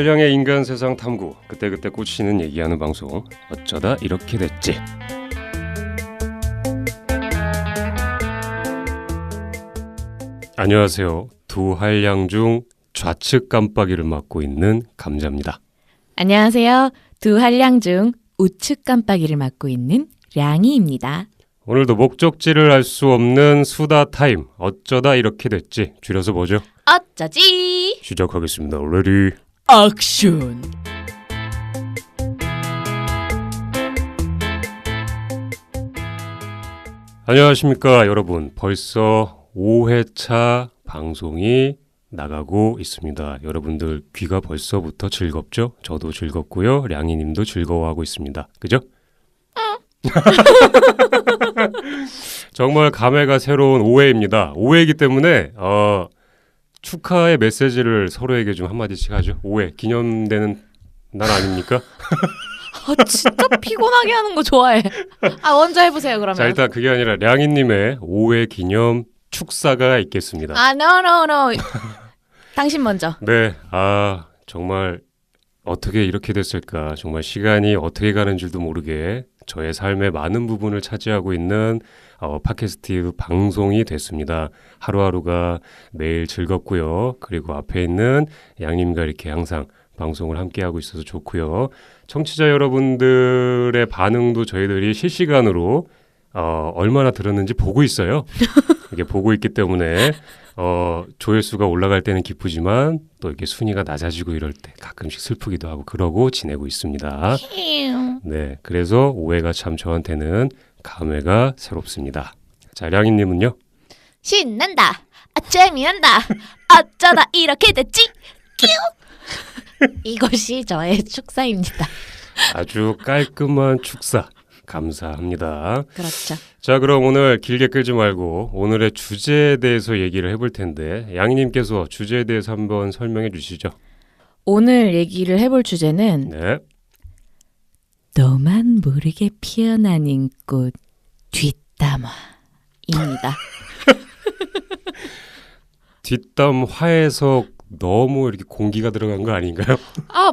두할량의 인간 세상 탐구, 그때그때 꽂히는 얘기하는 방송, 어쩌다 이렇게 됐지. 안녕하세요. 두할량 중 좌측 깜빡이를 맡고 있는 감자입니다. 안녕하세요. 두할량 중 우측 깜빡이를 맡고 있는 량이입니다. 오늘도 목적지를 알 수 없는 수다 타임, 어쩌다 이렇게 됐지. 줄여서 뭐죠? 어쩌지? 시작하겠습니다. 레디 액션. 안녕하십니까 여러분. 벌써 5회차 방송이 나가고 있습니다. 여러분들 귀가 벌써부터 즐겁죠? 저도 즐겁고요. 량이님도 즐거워하고 있습니다. 그죠? 정말 감회가 새로운 5회입니다. 5회이기 때문에 축하의 메시지를 서로에게 좀 한마디씩 하죠. 5회 기념되는 날 아닙니까? 진짜 피곤하게 하는 거 좋아해. 먼저 해보세요 그러면. 자, 일단 그게 아니라 량이님의 5회 기념 축사가 있겠습니다. no. 당신 먼저. 네, 정말 어떻게 이렇게 됐을까. 정말 시간이 어떻게 가는 줄도 모르게 저의 삶의 많은 부분을 차지하고 있는 팟캐스트 방송이 됐습니다. 하루하루가 매일 즐겁고요. 그리고 앞에 있는 양님과 이렇게 항상 방송을 함께하고 있어서 좋고요. 청취자 여러분들의 반응도 저희들이 실시간으로 얼마나 들었는지 보고 있어요. 이게 보고 있기 때문에 조회수가 올라갈 때는 기쁘지만 또 이렇게 순위가 낮아지고 이럴 때 가끔씩 슬프기도 하고 그러고 지내고 있습니다. 네, 그래서 5회가 참 저한테는 감회가 새롭습니다. 자, 량이님은요? 신난다. 재미난다. 어쩌다 이렇게 됐지? 이것이 저의 축사입니다. 아주 깔끔한 축사 감사합니다. 그렇죠. 자, 그럼 오늘 길게 끌지 말고 오늘의 주제에 대해서 얘기를 해볼 텐데 양님께서 주제에 대해서 한번 설명해 주시죠. 오늘 얘기를 해볼 주제는 네. 너만 모르게 피어나는 꽃 뒷담화입니다. 뒷담화에서 너무 이렇게 공기가 들어간 거 아닌가요?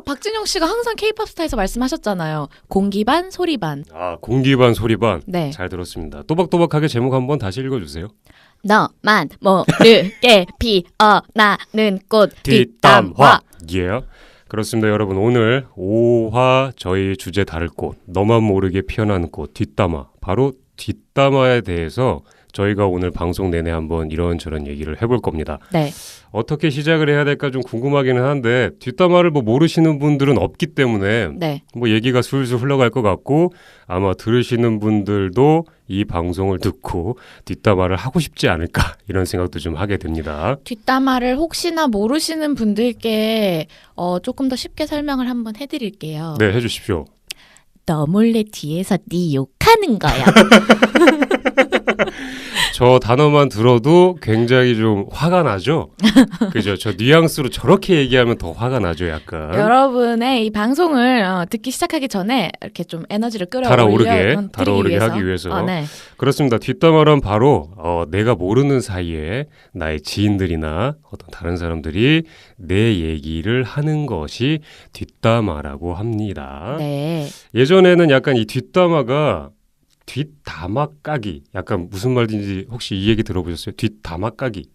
박진영 씨가 항상 K-팝 스타에서 말씀하셨잖아요. 공기 반 소리 반. 공기 반 소리 반. 네. 잘 들었습니다. 또박또박하게 제목 한번 다시 읽어주세요. 너만 모르게 피어나는 꽃 뒷담화. 예. 그렇습니다. 여러분, 오늘 5화 저희 주제 다를 꽃, 너만 모르게 피어나는 꽃 뒷담화, 바로 뒷담화에 대해서 저희가 오늘 방송 내내 한번 이런저런 얘기를 해볼 겁니다. 네. 어떻게 시작을 해야 될까 좀 궁금하기는 한데 뒷담화를 모르시는 분들은 없기 때문에 네. 얘기가 술술 흘러갈 것 같고 아마 들으시는 분들도 이 방송을 듣고 뒷담화를 하고 싶지 않을까 이런 생각도 좀 하게 됩니다. 뒷담화를 혹시나 모르시는 분들께 조금 더 쉽게 설명을 한번 해드릴게요. 네, 해주십시오. 너 몰래 뒤에서 네 욕하는 거야. 저 단어만 들어도 굉장히 좀 화가 나죠? 그죠? 저 뉘앙스로 저렇게 얘기하면 더 화가 나죠, 약간. 여러분의 이 방송을 듣기 시작하기 전에 이렇게 좀 에너지를 달아오르게 하기 위해서. 네. 그렇습니다. 뒷담화란 바로 내가 모르는 사이에 나의 지인들이나 어떤 다른 사람들이 내 얘기를 하는 것이 뒷담화라고 합니다. 네. 예전에는 약간 이 뒷담화가 뒷담화 까기, 약간 무슨 말인지 혹시 이 얘기 들어보셨어요? 뒷담화 까기.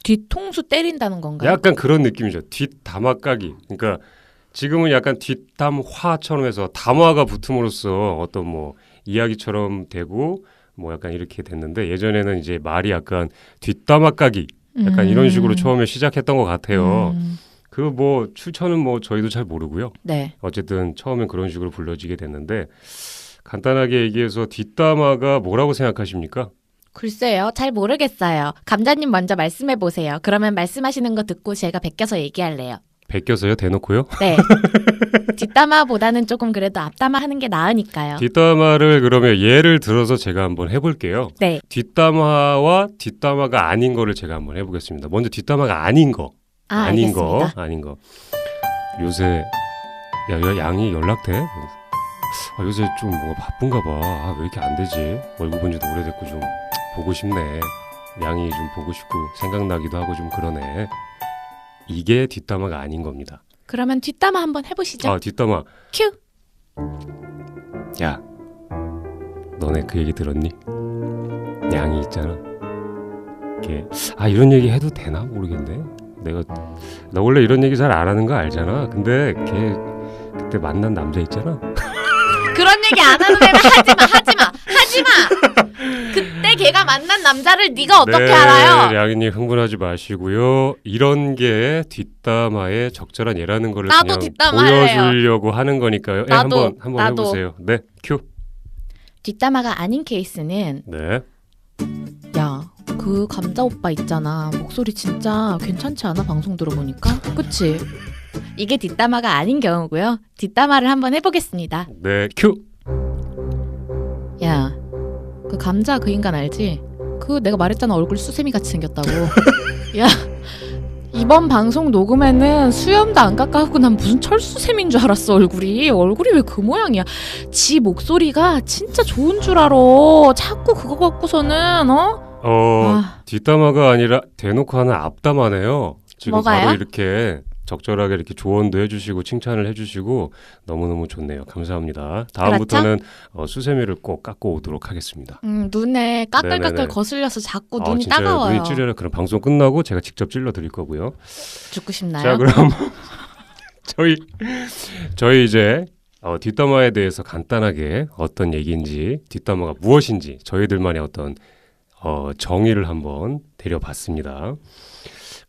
뒤통수 때린다는 건가요? 약간 그런 느낌이죠. 뒷담화 까기. 그러니까 지금은 약간 뒷담화처럼 해서 담화가 붙음으로써 어떤 이야기처럼 되고 약간 이렇게 됐는데 예전에는 이제 말이 약간 뒷담화 까기 약간 이런 식으로 처음에 시작했던 것 같아요. 그 출처는 저희도 잘 모르고요. 네. 어쨌든 처음엔 그런 식으로 불러지게 됐는데 간단하게 얘기해서 뒷담화가 뭐라고 생각하십니까? 글쎄요. 잘 모르겠어요. 감자님 먼저 말씀해 보세요. 그러면 말씀하시는 거 듣고 제가 베껴서 얘기할래요. 베껴서요? 대놓고요? 네. 뒷담화보다는 조금 그래도 앞담화 하는 게 나으니까요. 뒷담화를 그러면 예를 들어서 제가 한번 해볼게요. 네. 뒷담화와 뒷담화가 아닌 거를 제가 한번 해보겠습니다. 먼저 뒷담화가 아닌 거. 아닌 거. 요새 양이 연락돼? 요새 좀 바쁜가 봐. 왜 이렇게 안 되지? 얼굴 본 지도 오래됐고 좀 보고 싶네. 양이 좀 보고 싶고 생각나기도 하고 좀 그러네. 이게 뒷담화가 아닌 겁니다. 그러면 뒷담화 한번 해보시죠. 아, 뒷담화. 큐. 야, 너네 그 얘기 들었니? 양이 있잖아. 걔, 이런 얘기 해도 되나 모르겠네. 나 원래 이런 얘기 잘 안 하는 거 알잖아. 근데 걔 그때 만난 남자 있잖아. 그런 얘기 안 하는 애면 하지마. 그때 걔가 만난 남자를 네가 어떻게 알아요? 양이님 흥분하지 마시고요. 이런 게 뒷담화의 적절한 예라는 거를 나도 그냥 뒷담화 할래요. 보여주려고 하는 거니까요. 나도. 한번 해보세요. 네, 큐. 뒷담화가 아닌 케이스는 네. 야, 그 감자 오빠 있잖아. 목소리 진짜 괜찮지 않아? 방송 들어보니까. 그치? 이게 뒷담화가 아닌 경우고요. 뒷담화를 한번 해보겠습니다. 네, 큐. 야, 그 감자 그 인간 알지? 그 내가 말했잖아. 얼굴 수세미 같이 생겼다고. 야, 이번 방송 녹음에는 수염도 안 깎아갖고 난 무슨 철수샘인 줄 알았어. 얼굴이 왜 그 모양이야. 지 목소리가 진짜 좋은 줄 알아. 자꾸 그거 갖고서는 뒷담화가 아니라 대놓고 하는 앞담화네요. 지금 뭐가요? 바로 이렇게 적절하게 이렇게 조언도 해주시고 칭찬을 해주시고 너무너무 좋네요. 감사합니다. 다음부터는 수세미를 꼭 깎고 오도록 하겠습니다. 눈에 까끌까끌 네네네. 거슬려서 자꾸 눈이 진짜요? 따가워요. 눈이 찌려요. 그럼 방송 끝나고 제가 직접 찔러 드릴 거고요. 죽고 싶나요? 자, 그럼 저희 이제 뒷담화에 대해서 간단하게 어떤 얘기인지 뒷담화가 무엇인지 저희들만의 어떤 정의를 한번 데려봤습니다.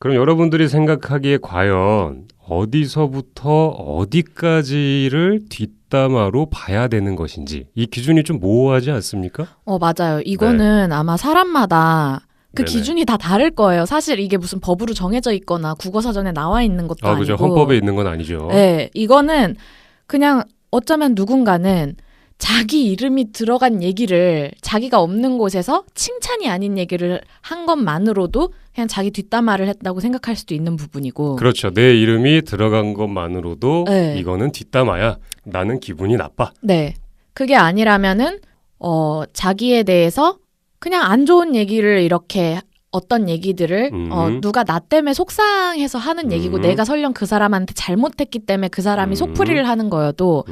그럼 여러분들이 생각하기에 과연 어디서부터 어디까지를 뒷담화로 봐야 되는 것인지 이 기준이 좀 모호하지 않습니까? 맞아요. 이거는 아마 사람마다 그 네네. 기준이 다 다를 거예요. 사실 이게 무슨 법으로 정해져 있거나 국어사전에 나와 있는 것도 아니고. 그죠. 헌법에 있는 건 아니죠. 네, 이거는 그냥 어쩌면 누군가는 자기 이름이 들어간 얘기를 자기가 없는 곳에서 칭찬이 아닌 얘기를 한 것만으로도 그냥 자기 뒷담화를 했다고 생각할 수도 있는 부분이고. 그렇죠. 내 이름이 들어간 것만으로도 네. 이거는 뒷담화야. 나는 기분이 나빠. 네. 그게 아니라면은 자기에 대해서 그냥 안 좋은 얘기를 이렇게 어떤 얘기들을 누가 나 때문에 속상해서 하는 얘기고 내가 설령 그 사람한테 잘못했기 때문에 그 사람이 속풀이를 하는 거여도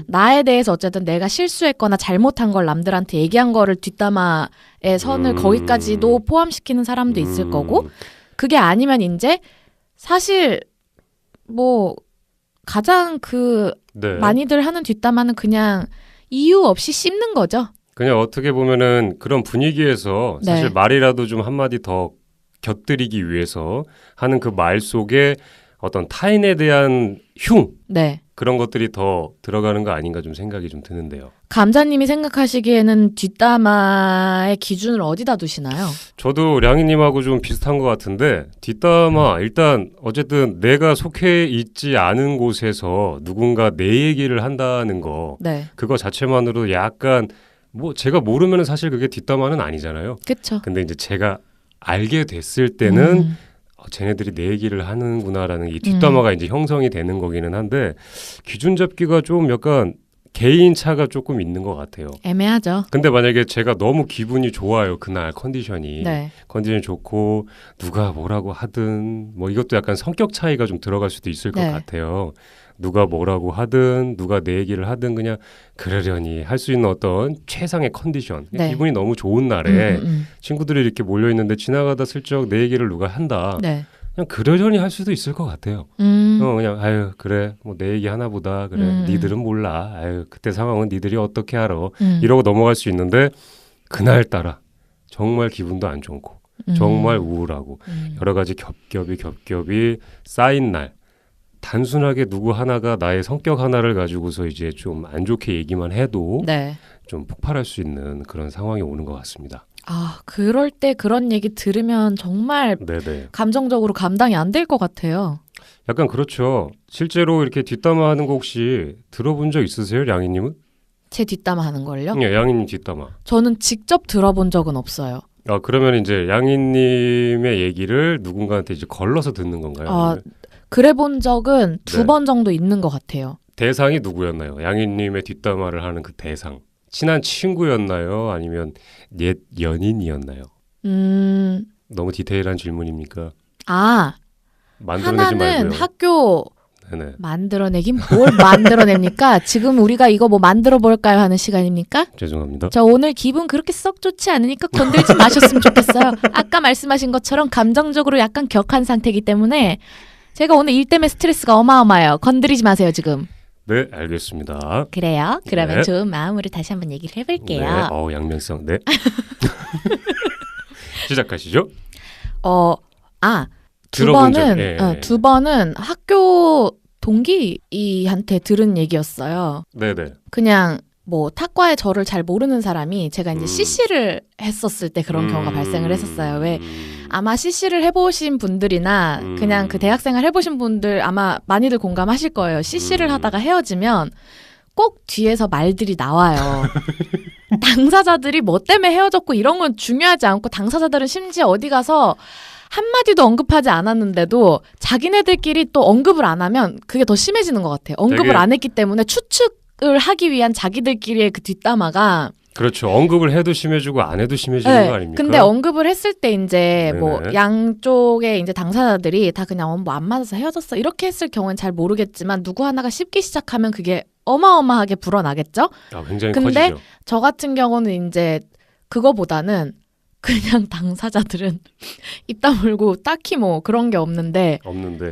나에 대해서 어쨌든 내가 실수했거나 잘못한 걸 남들한테 얘기한 거를 뒷담화의 선을 거기까지도 포함시키는 사람도 있을 거고 그게 아니면 이제 사실 뭐 가장 네. 많이들 하는 뒷담화는 그냥 이유 없이 씹는 거죠. 그냥 어떻게 보면은 그런 분위기에서 사실 네. 말이라도 좀 한마디 더 곁들이기 위해서 하는 그 말 속에 어떤 타인에 대한 네. 그런 것들이 더 들어가는 거 아닌가 좀 생각이 좀 드는데요. 감자님이 생각하시기에는 뒷담화의 기준을 어디다 두시나요? 저도 량이님하고 좀 비슷한 것 같은데 뒷담화 일단 어쨌든 내가 속해 있지 않은 곳에서 누군가 내 얘기를 한다는 거 네. 그거 자체만으로도 약간 뭐 제가 모르면은 사실 그게 뒷담화는 아니잖아요. 그쵸. 근데 이제 제가 알게 됐을 때는 쟤네들이 내 얘기를 하는구나라는 이 뒷담화가 이제 형성이 되는 거기는 한데 기준 잡기가 좀 약간 개인 차가 조금 있는 것 같아요. 애매하죠. 근데 만약에 제가 너무 기분이 좋아요. 그날 컨디션이. 네. 컨디션이 좋고 누가 뭐라고 하든 뭐 이것도 약간 성격 차이가 좀 들어갈 수도 있을 것 네. 같아요. 누가 뭐라고 하든 누가 내 얘기를 하든 그냥 그러려니 할 수 있는 어떤 최상의 컨디션. 네. 기분이 너무 좋은 날에 친구들이 이렇게 몰려있는데 지나가다 슬쩍 내 얘기를 누가 한다. 네. 그냥 그러려니 할 수도 있을 것 같아요. 그냥 아유 그래 뭐 내 얘기 하나 보다 그래 니들은 몰라 아유 그때 상황은 니들이 어떻게 알아 이러고 넘어갈 수 있는데 그날따라 정말 기분도 안 좋고 정말 우울하고 여러 가지 겹겹이 쌓인 날 단순하게 누구 하나가 나의 성격 하나를 가지고서 이제 좀 안 좋게 얘기만 해도 네. 좀 폭발할 수 있는 그런 상황이 오는 것 같습니다. 그럴 때 그런 얘기 들으면 정말 네네. 감정적으로 감당이 안 될 것 같아요. 약간 그렇죠. 실제로 이렇게 뒷담화하는 거 혹시 들어본 적 있으세요, 양이님은? 제 뒷담화 하는 걸요? 네, 양이님 뒷담화. 저는 직접 들어본 적은 없어요. 그러면 이제 양이님의 얘기를 누군가한테 이제 걸러서 듣는 건가요? 아니면 그래 본 적은 네. 2번 정도 있는 것 같아요. 대상이 누구였나요? 양이님의 뒷담화를 하는 그 대상. 친한 친구였나요? 아니면 옛 연인이었나요? 너무 디테일한 질문입니까? 만들어내지 하나는 말고요. 학교 네네. 만들어내긴 뭘 만들어냅니까? 지금 우리가 이거 뭐 만들어 볼까요 하는 시간입니까? 죄송합니다. 저 오늘 기분 그렇게 썩 좋지 않으니까 건들지 마셨으면 좋겠어요. 아까 말씀하신 것처럼 감정적으로 약간 격한 상태이기 때문에 제가 오늘 일 때문에 스트레스가 어마어마해요. 건드리지 마세요 지금. 네, 알겠습니다. 그래요? 그러면 네. 좋은 마음으로 다시 한번 얘기를 해볼게요. 네, 양면성. 네. 시작하시죠. 두 들어본 적, 번은 예. 두 번은 학교 동기한테 들은 얘기였어요. 네네. 그냥 뭐 탁과에 저를 잘 모르는 사람이 제가 이제 CC를 했었을 때 그런 경우가 발생을 했었어요. 왜 아마 CC를 해보신 분들이나 그냥 그 대학생활 해보신 분들 아마 많이들 공감하실 거예요. CC를 하다가 헤어지면 꼭 뒤에서 말들이 나와요. 당사자들이 뭐 때문에 헤어졌고 이런 건 중요하지 않고 당사자들은 심지어 어디 가서 한마디도 언급하지 않았는데도 자기네들끼리 또 언급을 안 하면 그게 더 심해지는 것 같아요. 언급을 되게... 안 했기 때문에 추측을 하기 위한 자기들끼리의 그 뒷담화가 그렇죠. 언급을 해도 심해지고 안 해도 심해지는 네. 거 아닙니까? 근데 언급을 했을 때 이제 네네. 뭐 양쪽의 이제 당사자들이 다 그냥 뭐 안 맞아서 헤어졌어 이렇게 했을 경우는 잘 모르겠지만 누구 하나가 씹기 시작하면 그게 어마어마하게 불어나겠죠? 굉장히 근데 커지죠. 저 같은 경우는 이제 그거보다는 그냥 당사자들은 입 다물고 딱히 뭐 그런 게 없는데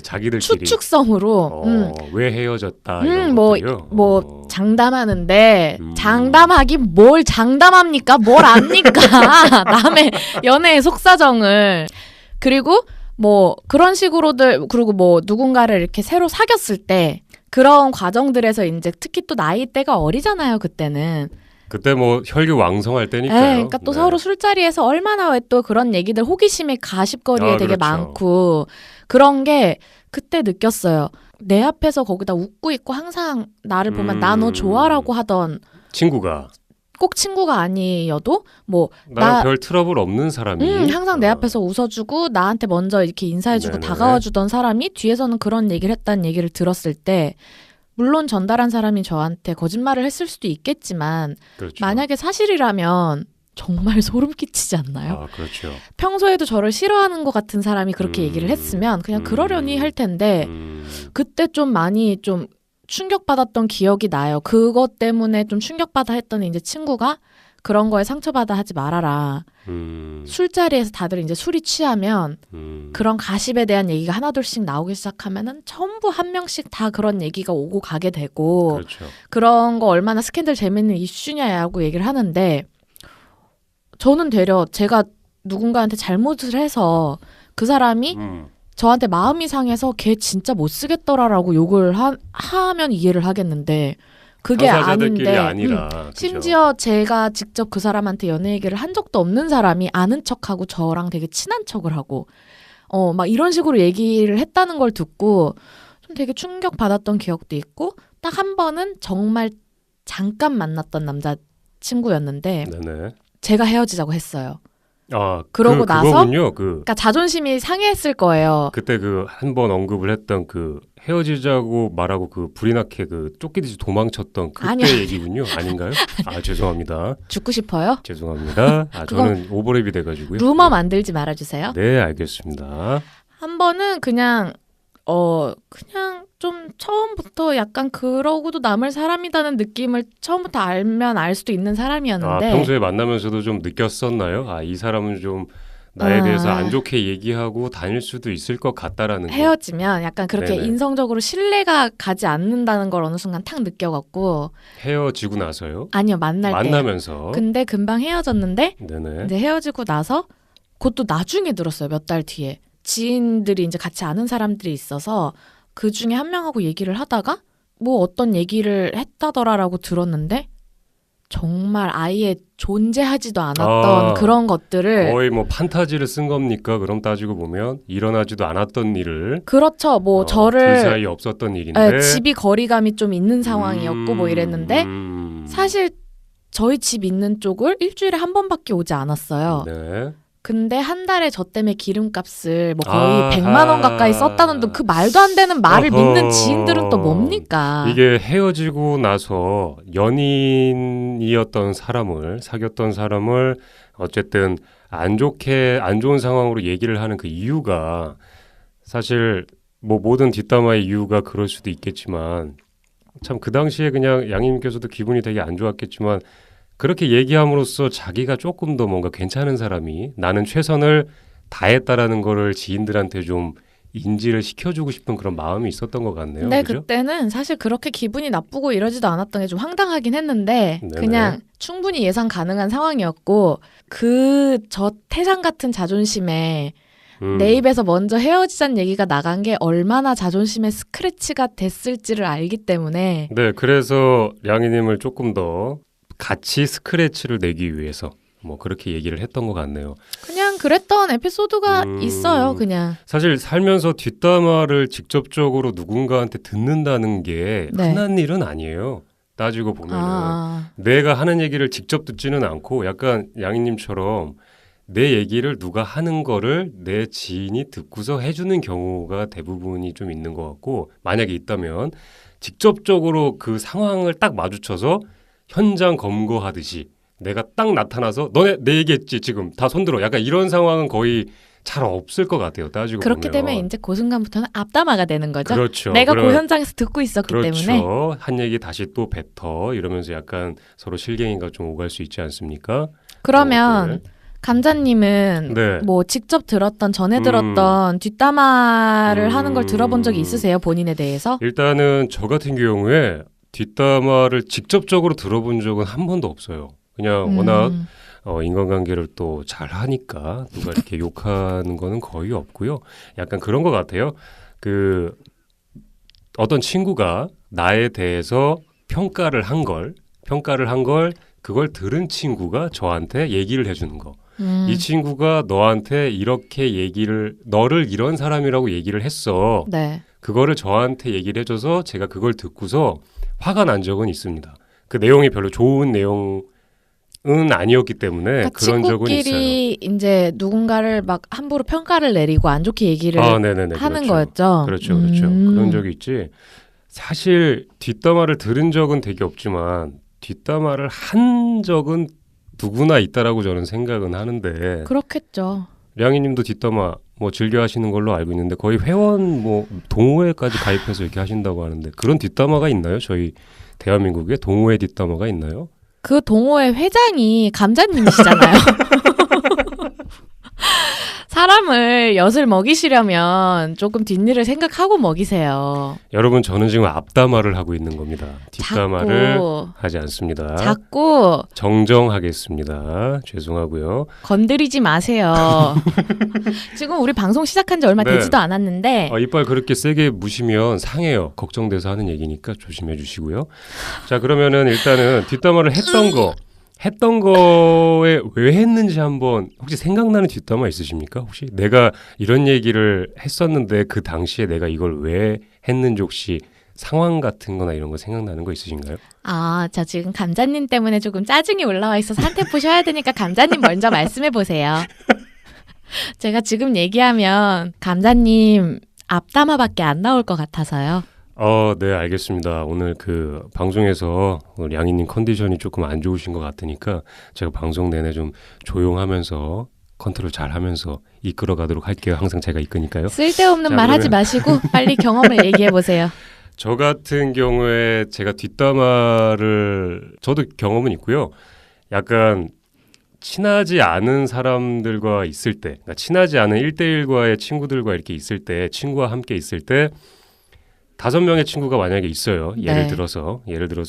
자기들끼리 추측성으로 왜 헤어졌다 이런 뭐 것들이요. 장담하는데 장담하기 뭘 장담합니까? 뭘 압니까? 남의 연애의 속사정을. 그리고 뭐 그런 식으로들 그리고 뭐 누군가를 이렇게 새로 사귀었을 때 그런 과정들에서 이제 특히 또 나이대가 어리잖아요. 그때 뭐 혈기왕성할 때니까요. 네, 그러니까 또 서로 술자리에서 얼마나 왜 또 그런 얘기들 호기심이 가십거리에 되게 그렇죠. 많고 그런 게 그때 느꼈어요. 내 앞에서 거기다 웃고 있고 항상 나를 보면 나 너 좋아라고 하던 친구가 꼭 친구가 아니어도 뭐 나랑 별 트러블 없는 사람이 항상 내 앞에서 웃어주고 나한테 먼저 이렇게 인사해주고 네네. 다가와주던 사람이 뒤에서는 그런 얘기를 했다는 얘기를 들었을 때 물론 전달한 사람이 저한테 거짓말을 했을 수도 있겠지만 그렇죠. 만약에 사실이라면 정말 소름 끼치지 않나요? 그렇죠. 평소에도 저를 싫어하는 것 같은 사람이 그렇게 얘기를 했으면 그냥 그러려니 할 텐데 그때 좀 많이 좀 충격받았던 기억이 나요. 그것 때문에 좀 충격받아 했더니 이제 친구가 그런 거에 상처받아 하지 말아라. 술자리에서 다들 이제 술이 취하면 그런 가십에 대한 얘기가 하나둘씩 나오기 시작하면은 전부 한 명씩 다 그런 얘기가 오고 가게 되고 그렇죠. 그런 거 얼마나 스캔들 재밌는 이슈냐고 얘기를 하는데 저는 되려 제가 누군가한테 잘못을 해서 그 사람이 저한테 마음이 상해서 걔 진짜 못 쓰겠더라라고 욕을 하면 이해를 하겠는데 그게 아닌데 아니라, 심지어 제가 직접 그 사람한테 연애 얘기를 한 적도 없는 사람이 아는 척하고 저랑 되게 친한 척을 하고 막 이런 식으로 얘기를 했다는 걸 듣고 좀 되게 충격받았던 기억도 있고 딱 한 번은 정말 잠깐 만났던 남자친구였는데 네네. 제가 헤어지자고 했어요. 그러고 나서 그거군요. 그러니까 자존심이 상했을 거예요. 그때 그 한 번 언급을 했던 그 헤어지자고 말하고 그 불이 나게 그 쫓기듯이 도망쳤던 그때 아니요. 얘기군요. 아닌가요? 죄송합니다. 죽고 싶어요? 죄송합니다. 저는 오버랩이 돼가지고요. 루머 만들지 말아주세요. 네, 알겠습니다. 한 번은 그냥 좀 처음부터 약간 그러고도 남을 사람이라는 느낌을 처음부터 알면 알 수도 있는 사람이었는데 평소에 만나면서도 좀 느꼈었나요? 이 사람은 좀 나에 대해서 안 좋게 얘기하고 다닐 수도 있을 것 같다라는 거. 헤어지면 약간 그렇게 네네. 인성적으로 신뢰가 가지 않는다는 걸 어느 순간 탁 느껴갖고 헤어지고 나서요? 아니요, 만나면서. 근데 금방 헤어졌는데 네네. 이제 헤어지고 나서 그것도 나중에 들었어요. 몇 달 뒤에. 지인들이 이제 같이 아는 사람들이 있어서 그 중에 한 명하고 얘기를 하다가 뭐 어떤 얘기를 했다더라라고 들었는데 정말 아예 존재하지도 않았던 그런 것들을 거의 뭐 판타지를 쓴 겁니까? 그럼 따지고 보면 일어나지도 않았던 일을 그렇죠. 뭐 저를 그 사이에 없었던 일인데 집이 거리감이 좀 있는 상황이었고 뭐 이랬는데 사실 저희 집 있는 쪽을 일주일에 한 번밖에 오지 않았어요. 네. 근데 한 달에 저 때문에 기름값을 뭐 거의 100만 원 가까이 썼다는 그 말도 안 되는 말을 믿는 지인들은 또 뭡니까? 이게 헤어지고 나서 연인이었던 사람을 사귀었던 사람을 어쨌든 안 좋은 상황으로 얘기를 하는 그 이유가 사실 뭐 모든 뒷담화의 이유가 그럴 수도 있겠지만 참 그 당시에 그냥 양님께서도 기분이 되게 안 좋았겠지만 그렇게 얘기함으로써 자기가 조금 더 뭔가 괜찮은 사람이 나는 최선을 다했다라는 거를 지인들한테 좀 인지를 시켜주고 싶은 그런 마음이 있었던 것 같네요. 근데 그죠? 그때는 사실 그렇게 기분이 나쁘고 이러지도 않았던 게 좀 황당하긴 했는데 네네. 그냥 충분히 예상 가능한 상황이었고 저 태산 같은 자존심에 내 입에서 먼저 헤어지자는 얘기가 나간 게 얼마나 자존심에 스크래치가 됐을지를 알기 때문에 네, 그래서 량이님을 조금 더 같이 스크래치를 내기 위해서 뭐 그렇게 얘기를 했던 것 같네요. 그냥 그랬던 에피소드가 있어요. 그냥. 사실 살면서 뒷담화를 직접적으로 누군가한테 듣는다는 게 네. 흔한 일은 아니에요. 따지고 보면은 아. 내가 하는 얘기를 직접 듣지는 않고 약간 양희님처럼 내 얘기를 누가 하는 거를 내 지인이 듣고서 해주는 경우가 대부분이 좀 있는 것 같고 만약에 있다면 직접적으로 그 상황을 딱 마주쳐서 현장 검거하듯이 내가 딱 나타나서 너네 내 얘기했지 지금 다 손들어 약간 이런 상황은 거의 잘 없을 것 같아요. 따지고 그렇기 보면. 때문에 이제 그 순간부터는 앞담화가 되는 거죠. 그렇죠. 내가 그 현장에서 듣고 있었기 그렇죠. 때문에. 한 얘기 다시 또 뱉어 이러면서 약간 서로 실갱이가 좀 오갈 수 있지 않습니까? 그러면 감자님은 네. 뭐 직접 들었던 전에 들었던 뒷담화를 하는 걸 들어본 적이 있으세요? 본인에 대해서? 일단은 저 같은 경우에 뒷담화를 직접적으로 들어본 적은 한 번도 없어요. 그냥 워낙 인간관계를 또 잘하니까 누가 이렇게 욕하는 거는 거의 없고요. 약간 그런 것 같아요. 그 어떤 친구가 나에 대해서 평가를 한 걸 그걸 들은 친구가 저한테 얘기를 해주는 거. 이 친구가 너한테 이렇게 너를 이런 사람이라고 얘기를 했어. 네. 그거를 저한테 얘기를 해줘서 제가 그걸 듣고서 화가 난 적은 있습니다. 그 내용이 별로 좋은 내용은 아니었기 때문에 그러니까 그런 적은 있어요. 친구끼리 이제 누군가를 막 함부로 평가를 내리고 안 좋게 얘기를 네네네, 하는 그렇죠. 거였죠. 그렇죠. 그런 적이 있지. 사실 뒷담화를 들은 적은 되게 없지만 뒷담화를 한 적은 누구나 있다라고 저는 생각은 하는데 그렇겠죠. 량이님도 뒷담화 뭐 즐겨 하시는 걸로 알고 있는데 거의 회원 뭐 동호회까지 가입해서 이렇게 하신다고 하는데 그런 뒷담화가 있나요? 저희 대한민국에 동호회 뒷담화가 있나요? 그 동호회 회장이 감자님이시잖아요. 사람을 엿을 먹이시려면 조금 뒷일을 생각하고 먹이세요. 여러분 저는 지금 앞담화를 하고 있는 겁니다. 뒷담화를 자꾸 하지 않습니다. 자꾸 정정하겠습니다. 죄송하고요. 건드리지 마세요. 지금 우리 방송 시작한 지 얼마 네. 되지도 않았는데 이빨 그렇게 세게 무시면 상해요. 걱정돼서 하는 얘기니까 조심해 주시고요. 자 그러면은 일단은 뒷담화를 했던 거에 왜 했는지 한번 혹시 생각나는 뒷담화 있으십니까? 혹시 내가 이런 얘기를 했었는데 그 당시에 내가 이걸 왜 했는지 혹시 상황 같은 거나 이런 거 생각나는 거 있으신가요? 저 지금 감자님 때문에 조금 짜증이 올라와 있어서 한 템포 쉬어야 되니까 감자님 먼저 말씀해 보세요. 제가 지금 얘기하면 감자님 앞담화밖에 안 나올 것 같아서요. 네, 알겠습니다. 오늘 그 방송에서 오늘 양이님 컨디션이 조금 안 좋으신 것 같으니까 제가 방송 내내 좀 조용하면서 컨트롤 잘 하면서 이끌어 가도록 할게요. 항상 제가 이끄니까요. 쓸데없는 자, 말 하지 그러면- 마시고 빨리 경험을 얘기해 보세요. 저 같은 경우에 제가 뒷담화를 저도 경험은 있고요. 약간 친하지 않은 사람들과 있을 때, 그러니까 친하지 않은 1대1과의 친구들과 이렇게 있을 때, 친구와 함께 있을 때 5명의 친구가 만약에 있어요. 예를 네. 들어서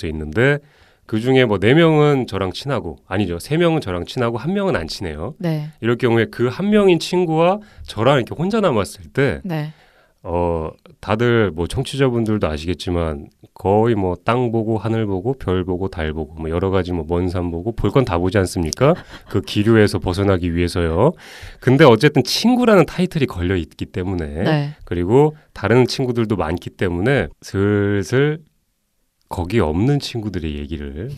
있는데 그 중에 뭐 4명은 저랑 친하고 아니죠. 3명은 저랑 친하고 1명은 안 친해요. 네. 이럴 경우에 그 1명인 친구와 저랑 이렇게 혼자 남았을 때 네. 다들 뭐 청취자분들도 아시겠지만 거의 뭐 땅 보고 하늘 보고 별 보고 달 보고 뭐 여러 가지 뭐 먼 산 보고 볼 건 다 보지 않습니까? 그 기류에서 벗어나기 위해서요. 근데 어쨌든 친구라는 타이틀이 걸려 있기 때문에 네. 그리고 다른 친구들도 많기 때문에 슬슬 거기 없는 친구들의 얘기를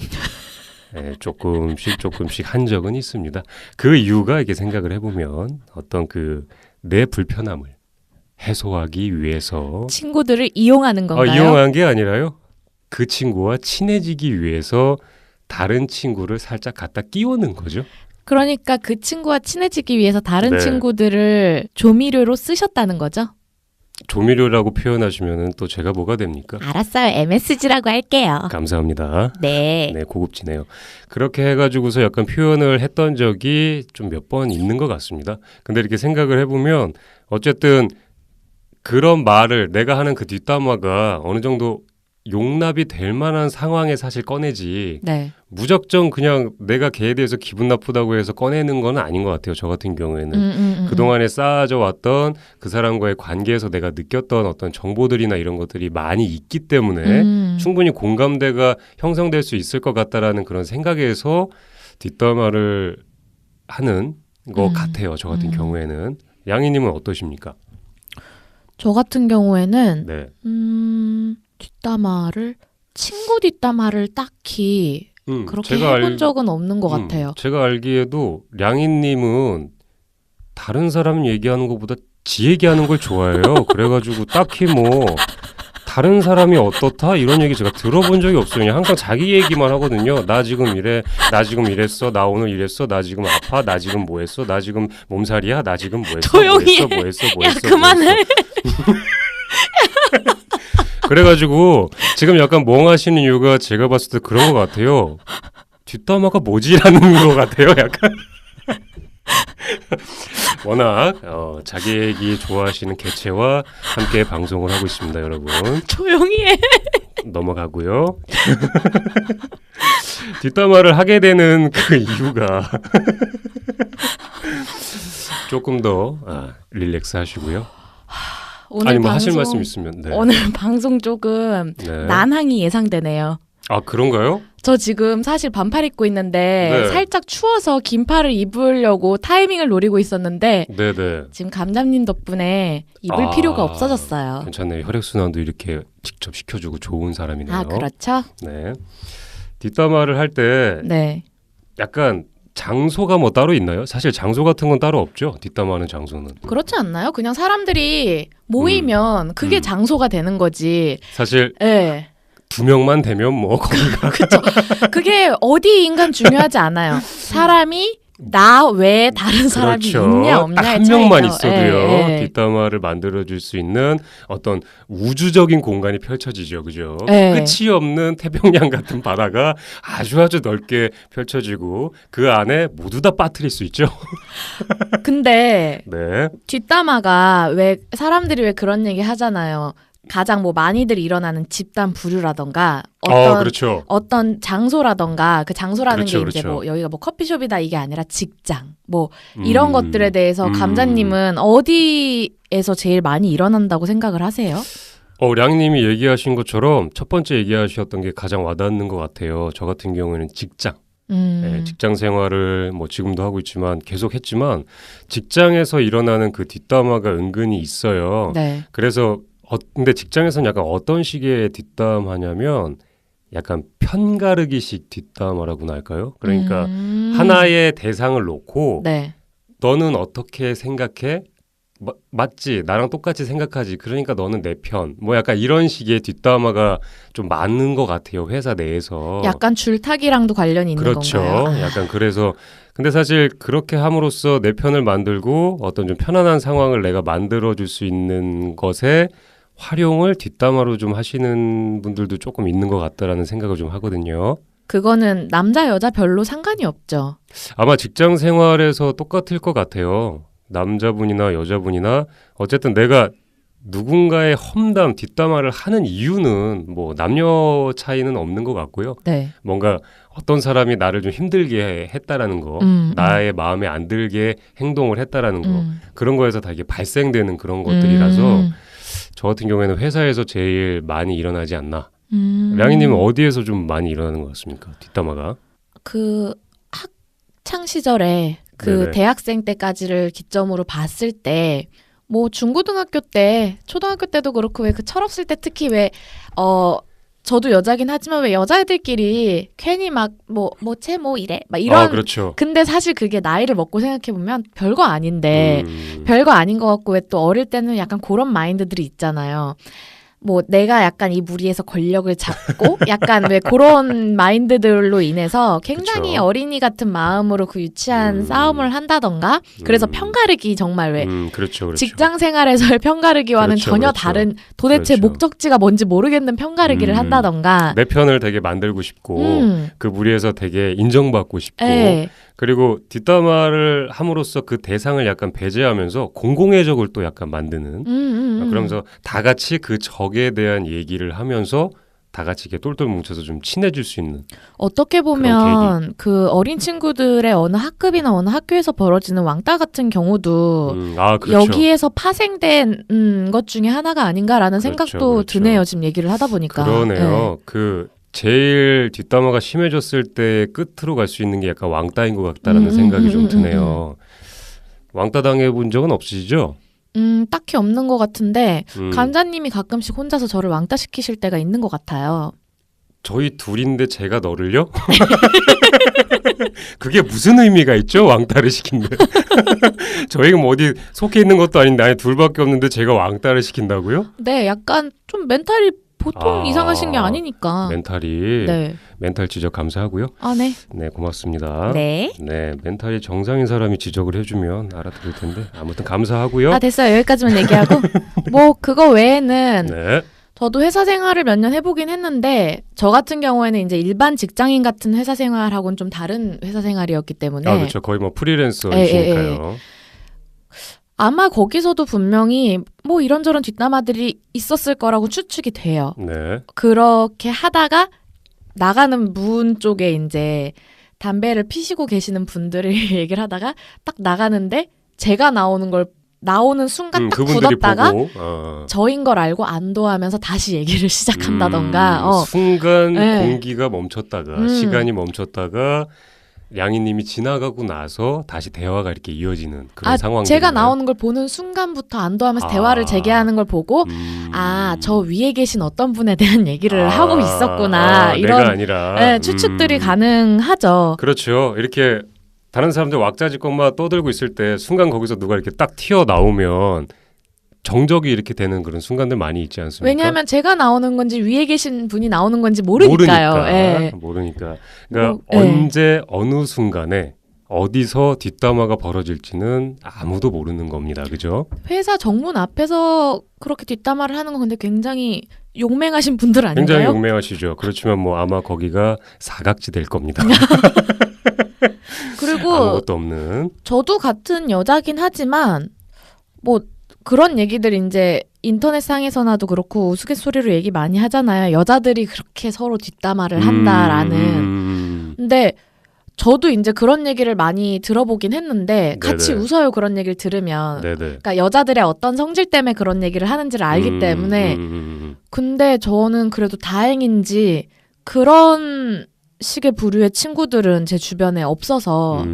조금씩 한 적은 있습니다. 그 이유가 이렇게 생각을 해보면 어떤 그 내 불편함을 해소하기 위해서 친구들을 이용하는 건가요? 이용한 게 아니라요. 그 친구와 친해지기 위해서 다른 친구를 살짝 갖다 끼우는 거죠. 그러니까 그 친구와 친해지기 위해서 다른 네. 친구들을 조미료로 쓰셨다는 거죠? 조미료라고 표현하시면은 또 제가 뭐가 됩니까? 알았어요. MSG라고 할게요. 감사합니다. 네. 네, 고급지네요. 그렇게 해가지고서 약간 표현을 했던 적이 좀 몇 번 있는 것 같습니다. 근데 이렇게 생각을 해보면 어쨌든 그런 말을 내가 하는 그 뒷담화가 어느 정도 용납이 될 만한 상황에 사실 꺼내지 네. 무작정 그냥 내가 걔에 대해서 기분 나쁘다고 해서 꺼내는 건 아닌 것 같아요. 저 같은 경우에는. 그동안에 쌓아져 왔던 그 사람과의 관계에서 내가 느꼈던 어떤 정보들이나 이런 것들이 많이 있기 때문에 충분히 공감대가 형성될 수 있을 것 같다라는 그런 생각에서 뒷담화를 하는 것 같아요. 저 같은 경우에는. 양이님은 어떠십니까? 저 같은 경우에는 네. 뒷담화를 친구 뒷담화를 딱히 그렇게 해본 적은 없는 것 같아요. 제가 알기에도 량이님은 다른 사람 얘기하는 것보다 지 얘기하는 걸 좋아해요. 그래가지고 딱히 뭐 다른 사람이 어떻다 이런 얘기 제가 들어본 적이 없어요. 그냥 항상 자기 얘기만 하거든요. 나 지금 이래, 나 지금 이랬어, 나 오늘 이랬어, 나 지금 아파, 나 지금 뭐 했어, 나 지금 몸살이야, 나 지금 뭐 했어, 조용히 해. 뭐 했어. 야, 그만해. 그래가지고 지금 약간 멍하시는 이유가 제가 봤을 때 그런 것 같아요. 뒷담화가 뭐지라는 것 같아요. 약간 워낙 자기 얘기 좋아하시는 개체와 함께 방송을 하고 있습니다, 여러분. 조용히 해. 넘어가고요. 뒷담화를 하게 되는 그 이유가 조금 더 릴렉스 하시고요. 오늘 아니 뭐 하실 말씀 있으면. 네. 오늘 방송 조금 네. 난항이 예상되네요. 아 그런가요? 저 지금 사실 반팔 입고 있는데 네. 살짝 추워서 긴팔을 입으려고 타이밍을 노리고 있었는데 네네. 지금 감자님 덕분에 입을 필요가 없어졌어요. 괜찮네요. 혈액순환도 이렇게 직접 시켜주고 좋은 사람이네요. 아 그렇죠? 네. 뒷담화를 할 때 네. 약간 장소가 뭐 따로 있나요? 사실 장소 같은 건 따로 없죠. 뒷담화하는 장소는. 그렇지 않나요? 그냥 사람들이 모이면 그게 장소가 되는 거지. 사실 네. 2명만 되면 뭐 거기가 그렇죠. 그게 어디인간 중요하지 않아요. 사람이 나 외에 다른 사람이 그렇죠. 있냐 딱 없냐의 한 명만 차이죠. 있어도요. 예, 예. 뒷담화를 만들어줄 수 있는 어떤 우주적인 공간이 펼쳐지죠. 그죠? 예. 끝이 없는 태평양 같은 바다가 아주 넓게 펼쳐지고 그 안에 모두 다 빠뜨릴 수 있죠. 근데 네. 뒷담화가 왜 사람들이 왜 그런 얘기 하잖아요. 가장 뭐 많이들 일어나는 집단 부류라던가 그렇죠. 어떤 장소라던가 그 장소라는 그렇죠, 게 이제 그렇죠. 뭐 여기가 뭐 커피숍이다 이게 아니라 직장 뭐 이런 것들에 대해서 음. 감자님은 어디에서 제일 많이 일어난다고 생각을 하세요? 량님이 얘기하신 것처럼 첫 번째 얘기하셨던 게 가장 와닿는 것 같아요. 저 같은 경우에는 직장. 네, 직장 생활을 뭐 지금도 하고 있지만 계속 했지만 직장에서 일어나는 그 뒷담화가 은근히 있어요. 네. 그래서 근데 직장에서는 약간 어떤 식의 뒷담화냐면 약간 편가르기식 뒷담화라고나 할까요? 그러니까 하나의 대상을 놓고 네. 너는 어떻게 생각해? 맞지? 나랑 똑같이 생각하지. 그러니까 너는 내 편. 뭐 약간 이런 식의 뒷담화가 좀 많은 것 같아요. 회사 내에서. 약간 줄타기랑도 관련이 있는 그렇죠. 건가요? 약간 그래서 근데 사실 그렇게 함으로써 내 편을 만들고 어떤 좀 편안한 상황을 내가 만들어줄 수 있는 것에 활용을 뒷담화로 좀 하시는 분들도 조금 있는 것 같다라는 생각을 좀 하거든요. 그거는 남자 여자 별로 상관이 없죠. 아마 직장 생활에서 똑같을 것 같아요. 남자분이나 여자분이나 어쨌든 내가 누군가의 험담, 뒷담화를 하는 이유는 뭐 남녀 차이는 없는 것 같고요. 네. 뭔가 어떤 사람이 나를 좀 힘들게 했다라는 거, 나의 마음에 안 들게 행동을 했다라는 거, 그런 거에서 다 이게 발생되는 그런 것들이라서 저 같은 경우에는 회사에서 제일 많이 일어나지 않나. 량이님은 어디에서 좀 많이 일어나는 것 같습니까? 뒷담화가? 그 학창 시절에 그 네네. 대학생 때까지를 기점으로 봤을 때 뭐 중고등학교 때, 초등학교 때도 그렇고 왜 그 철없을 때 특히 왜 저도 여자긴 하지만 왜 여자애들끼리 괜히 막 쟤 뭐 이래 막 이런 그렇죠. 근데 사실 그게 나이를 먹고 생각해 보면 별거 아닌데 별거 아닌 것 같고 왜 또 어릴 때는 약간 그런 마인드들이 있잖아요. 뭐 내가 약간 이 무리에서 권력을 잡고 약간 왜 그런 마인드들로 인해서 굉장히 그쵸. 어린이 같은 마음으로 그 유치한 싸움을 한다던가 그래서 편가르기 정말 왜 그렇죠, 그렇죠. 직장 생활에서의 편가르기와는 그렇죠, 전혀 그렇죠. 다른 도대체 그렇죠. 목적지가 뭔지 모르겠는 편가르기를 한다던가 내 편을 되게 만들고 싶고 그 무리에서 되게 인정받고 싶고 예. 그리고 뒷담화를 함으로써 그 대상을 약간 배제하면서 공공의 적을 또 약간 만드는 그러면서 다 같이 그 적에 대한 얘기를 하면서 다 같이 이렇게 똘똘 뭉쳐서 좀 친해질 수 있는 어떻게 보면 그 어린 친구들의 어느 학급이나 어느 학교에서 벌어지는 왕따 같은 경우도 그렇죠. 여기에서 파생된 것 중에 하나가 아닌가라는 그렇죠, 생각도 그렇죠. 드네요. 지금 얘기를 하다 보니까. 그러네요. 그 제일 뒷담화가 심해졌을 때 끝으로 갈 수 있는 게 약간 왕따인 것 같다라는 생각이 좀 드네요. 왕따 당해본 적은 없으시죠? 딱히 없는 것 같은데 간자님이 가끔씩 혼자서 저를 왕따 시키실 때가 있는 것 같아요. 저희 둘인데 제가 너를요? 그게 무슨 의미가 있죠? 왕따를 시킨데. 저희가 뭐 어디 속해 있는 것도 아닌데 아니 둘밖에 없는데 제가 왕따를 시킨다고요? 네, 약간 좀 멘탈이 보통 이상하신 게 아니니까. 멘탈이 네. 멘탈 지적 감사하고요. 네. 네, 고맙습니다. 네. 네, 멘탈이 정상인 사람이 지적을 해주면 알아들을 텐데 아무튼 감사하고요. 됐어요. 여기까지만 얘기하고 뭐 그거 외에는 네. 저도 회사 생활을 몇 년 해보긴 했는데 저 같은 경우에는 이제 일반 직장인 같은 회사 생활하고는 좀 다른 회사 생활이었기 때문에 그렇죠. 거의 뭐 프리랜서이시니까요. 아마 거기서도 분명히 뭐 이런저런 뒷담화들이 있었을 거라고 추측이 돼요. 네. 그렇게 하다가 나가는 문 쪽에 이제 담배를 피시고 계시는 분들을 얘기를 하다가 딱 나가는데 제가 나오는 순간 딱 굳었다가 저인 걸 알고 안도하면서 다시 얘기를 시작한다던가 순간 공기가 멈췄다가 시간이 멈췄다가 양이님이 지나가고 나서 다시 대화가 이렇게 이어지는 그런 상황들. 제가 나오는 걸 보는 순간부터 안도하면서 대화를 재개하는 걸 보고 저 위에 계신 어떤 분에 대한 얘기를 하고 있었구나 이런 내가 아니라 추측들이 가능하죠. 그렇죠. 이렇게 다른 사람들 왁자지껄만 떠들고 있을 때 순간 거기서 누가 이렇게 딱 튀어나오면 정적이 이렇게 되는 그런 순간들 많이 있지 않습니까? 왜냐하면 제가 나오는 건지 위에 계신 분이 나오는 건지 모르니까요. 모르니까. 그러니까 언제 어느 순간에 어디서 뒷담화가 벌어질지는 아무도 모르는 겁니다. 그죠? 회사 정문 앞에서 그렇게 뒷담화를 하는 건 근데 굉장히 용맹하신 분들 아닌가요? 굉장히 용맹하시죠. 그렇지만 뭐 아마 거기가 사각지 될 겁니다. 그리고 아무것도 없는. 저도 같은 여자긴 하지만 뭐 그런 얘기들 이제 인터넷상에서나도 그렇고 우스갯소리로 얘기 많이 하잖아요. 여자들이 그렇게 서로 뒷담화를 한다라는. 근데 저도 이제 그런 얘기를 많이 들어보긴 했는데 같이 웃어요. 그런 얘기를 들으면. 그러니까 여자들의 어떤 성질 때문에 그런 얘기를 하는지를 알기 때문에. 근데 저는 그래도 다행인지 그런 식의 부류의 친구들은 제 주변에 없어서.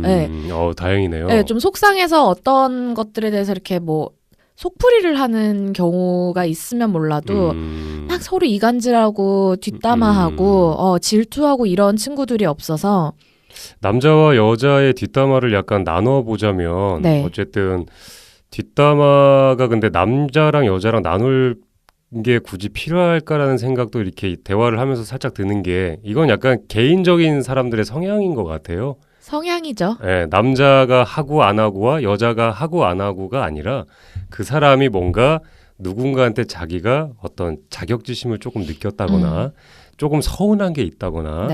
다행이네요. 네, 좀 속상해서 어떤 것들에 대해서 이렇게 뭐 속풀이를 하는 경우가 있으면 몰라도 막 서로 이간질하고 뒷담화하고 질투하고 이런 친구들이 없어서 남자와 여자의 뒷담화를 약간 나눠보자면 어쨌든 뒷담화가 근데 남자랑 여자랑 나눌 게 굳이 필요할까라는 생각도 이렇게 대화를 하면서 살짝 드는 게 이건 약간 개인적인 사람들의 성향인 것 같아요. 성향이죠. 네, 남자가 하고 안 하고와 여자가 하고 안 하고가 아니라 그 사람이 뭔가 누군가한테 자기가 어떤 자격지심을 조금 느꼈다거나 조금 서운한 게 있다거나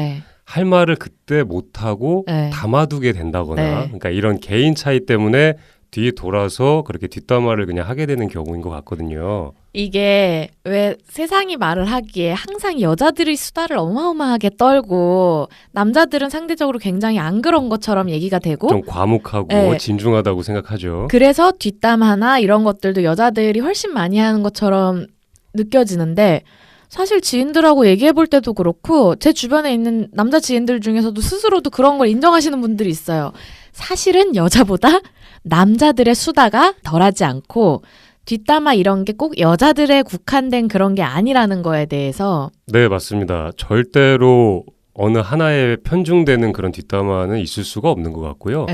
할 말을 그때 못하고 담아두게 된다거나 그러니까 이런 개인 차이 때문에 뒤에 돌아서 그렇게 뒷담화를 그냥 하게 되는 경우인 것 같거든요. 이게 왜 세상이 말을 하기에 항상 여자들이 수다를 어마어마하게 떨고 남자들은 상대적으로 굉장히 안 그런 것처럼 얘기가 되고 좀 과묵하고 진중하다고 생각하죠. 그래서 뒷담화나 이런 것들도 여자들이 훨씬 많이 하는 것처럼 느껴지는데 사실 지인들하고 얘기해 볼 때도 그렇고 제 주변에 있는 남자 지인들 중에서도 스스로도 그런 걸 인정하시는 분들이 있어요. 사실은 여자보다 남자들의 수다가 덜하지 않고 뒷담화 이런 게 꼭 여자들에 국한된 그런 게 아니라는 거에 대해서 네, 맞습니다. 절대로 어느 하나에 편중되는 그런 뒷담화는 있을 수가 없는 것 같고요.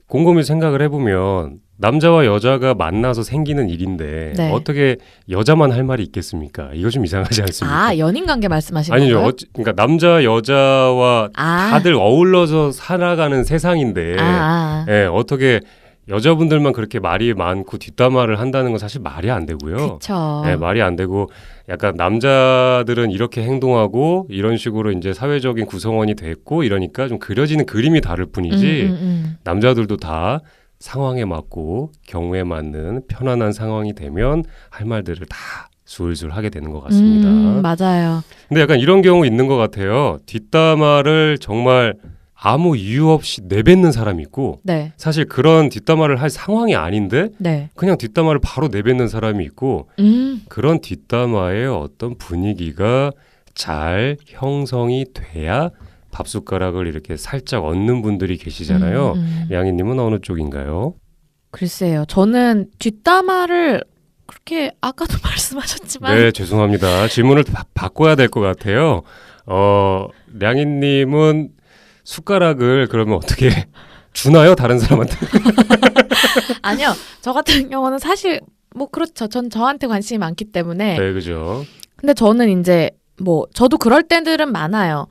곰곰이 생각을 해보면 남자와 여자가 만나서 생기는 일인데 네. 어떻게 여자만 할 말이 있겠습니까? 이거 좀 이상하지 않습니까? 아, 연인 관계 말씀하시는 아니죠. 건가요? 그러니까 남자 여자와 다들 어울러서 살아가는 세상인데 예, 어떻게 여자분들만 그렇게 말이 많고 뒷담화를 한다는 건 사실 말이 안 되고요. 그쵸. 예, 말이 안 되고 약간 남자들은 이렇게 행동하고 이런 식으로 이제 사회적인 구성원이 됐고 이러니까 좀 그려지는 그림이 다를 뿐이지 남자들도 다 상황에 맞고 경우에 맞는 편안한 상황이 되면 할 말들을 다 술술 하게 되는 것 같습니다. 맞아요. 근데 약간 이런 경우 있는 것 같아요. 뒷담화를 정말 아무 이유 없이 내뱉는 사람이 있고 네. 사실 그런 뒷담화를 할 상황이 아닌데 네. 그냥 뒷담화를 바로 내뱉는 사람이 있고 그런 뒷담화의 어떤 분위기가 잘 형성이 돼야 밥숟가락을 이렇게 살짝 얹는 분들이 계시잖아요. 양희님은 어느 쪽인가요? 글쎄요. 저는 뒷담화를 그렇게 아까도 말씀하셨지만 네, 죄송합니다. 질문을 바꿔야 될 것 같아요. 양희님은 숟가락을 그러면 어떻게 주나요? 다른 사람한테? 아니요. 저 같은 경우는 사실 뭐 그렇죠. 전 저한테 관심이 많기 때문에. 네, 그죠. 근데 저는 이제 뭐 저도 그럴 때들은 많아요.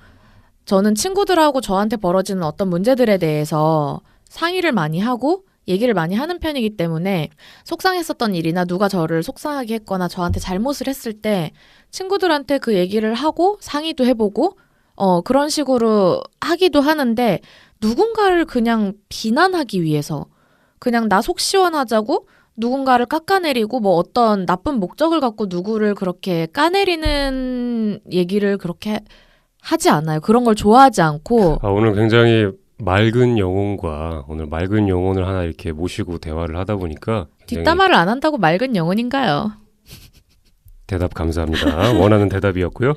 저는 친구들하고 저한테 벌어지는 어떤 문제들에 대해서 상의를 많이 하고 얘기를 많이 하는 편이기 때문에 속상했었던 일이나 누가 저를 속상하게 했거나 저한테 잘못을 했을 때 친구들한테 그 얘기를 하고 상의도 해보고 그런 식으로 하기도 하는데 누군가를 그냥 비난하기 위해서 그냥 나 속 시원하자고 누군가를 깎아내리고 뭐 어떤 나쁜 목적을 갖고 누구를 그렇게 까내리는 얘기를 그렇게 하지 않아요. 그런 걸 좋아하지 않고. 오늘 굉장히 맑은 영혼과 오늘 맑은 영혼을 하나 이렇게 모시고 대화를 하다 보니까 뒷담화를 안 한다고 맑은 영혼인가요? 대답 감사합니다. 원하는 대답이었고요.